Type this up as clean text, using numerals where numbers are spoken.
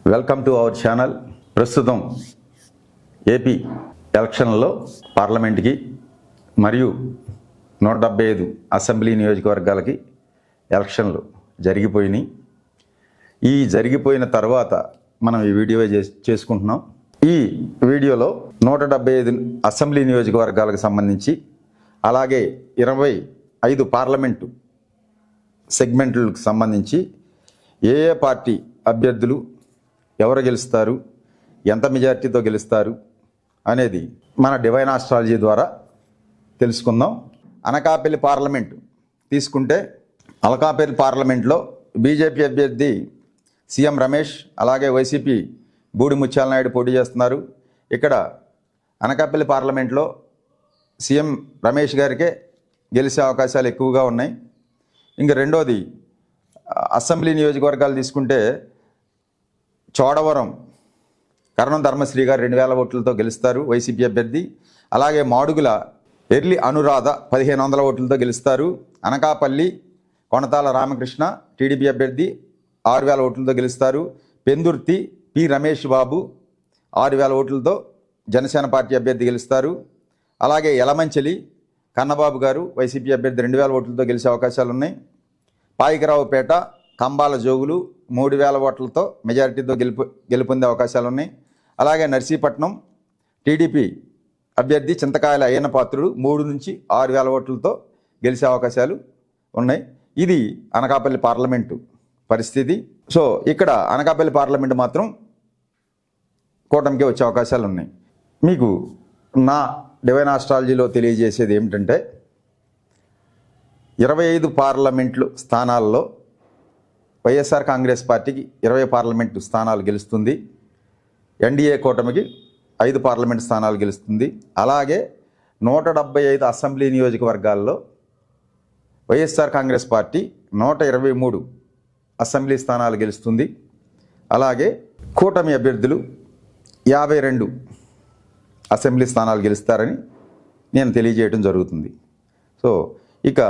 Welcome to our channel. ప్రస్తుతం AP ఎలక్షన్లలో పార్లమెంట్కి మరియు 175 అసెంబ్లీ నియోజకవర్గాలకి ఎలక్షన్లు జరిగిపోయినాయి. ఈ జరిగిపోయిన తర్వాత మనం ఈ వీడియో చేసుకుంటున్నాం. ఈ వీడియోలో 175 అసెంబ్లీ నియోజకవర్గాలకు సంబంధించి అలాగే 25 పార్లమెంటు సెగ్మెంట్లకు సంబంధించి ఏ పార్టీ అభ్యర్థులు ఎవరు గెలుస్తారు, ఎంత మెజార్టీతో గెలుస్తారు అనేది మన డివైన్ ఆస్ట్రాలజీ ద్వారా తెలుసుకుందాం. అనకాపల్లి పార్లమెంటు తీసుకుంటే అనకాపల్లి పార్లమెంట్లో బీజేపీ అభ్యర్థి సీఎం రమేష్, అలాగే వైసీపీ బూడి ముత్యాల నాయుడు పోటీ చేస్తున్నారు. ఇక్కడ అనకాపల్లి పార్లమెంట్లో సీఎం రమేష్ గారికే గెలిచే అవకాశాలు ఎక్కువగా ఉన్నాయి. ఇంక రెండోది అసెంబ్లీ నియోజకవర్గాలు తీసుకుంటే చోడవరం కరణం ధర్మశ్రీ గారు 2000 ఓట్లతో గెలుస్తారు వైసీపీ అభ్యర్థి. అలాగే మాడుగుల ఎర్లి అనురాధ 1500 ఓట్లతో గెలుస్తారు. అనకాపల్లి కొనతాల రామకృష్ణ టీడీపీ అభ్యర్థి 6000 ఓట్లతో గెలుస్తారు. పెందుర్తి పి రమేష్ బాబు 6000 ఓట్లతో జనసేన పార్టీ అభ్యర్థి గెలుస్తారు. అలాగే యలమంచిలి కన్నబాబు గారు వైసీపీ అభ్యర్థి 2000 ఓట్లతో గెలిచే అవకాశాలు ఉన్నాయి. పాయికరావుపేట కంబాల జోగులు 3000 ఓట్లతో మెజారిటీతో గెలుపొందే అవకాశాలు ఉన్నాయి. అలాగే నర్సీపట్నం టీడీపీ అభ్యర్థి చింతకాయల అయ్యన్న పాత్రుడు 3 నుంచి 6000 ఓట్లతో గెలిచే అవకాశాలు ఉన్నాయి. ఇది అనకాపల్లి పార్లమెంటు పరిస్థితి. సో ఇక్కడ అనకాపల్లి పార్లమెంటు మాత్రం కూటమికి వచ్చే అవకాశాలు ఉన్నాయి. మీకు నా డివైన్ ఆస్ట్రాలజీలో తెలియజేసేది ఏమిటంటే 25 పార్లమెంట్లు స్థానాల్లో వైఎస్ఆర్ కాంగ్రెస్ పార్టీకి 20 పార్లమెంటు స్థానాలు గెలుస్తుంది. ఎన్డీఏ కూటమికి 5 పార్లమెంటు స్థానాలు గెలుస్తుంది. అలాగే 175 అసెంబ్లీ నియోజకవర్గాల్లో వైఎస్ఆర్ కాంగ్రెస్ పార్టీ 123 అసెంబ్లీ స్థానాలు గెలుస్తుంది. అలాగే కూటమి అభ్యర్థులు 52 అసెంబ్లీ స్థానాలు గెలుస్తారని నేను తెలియజేయడం జరుగుతుంది. సో ఇక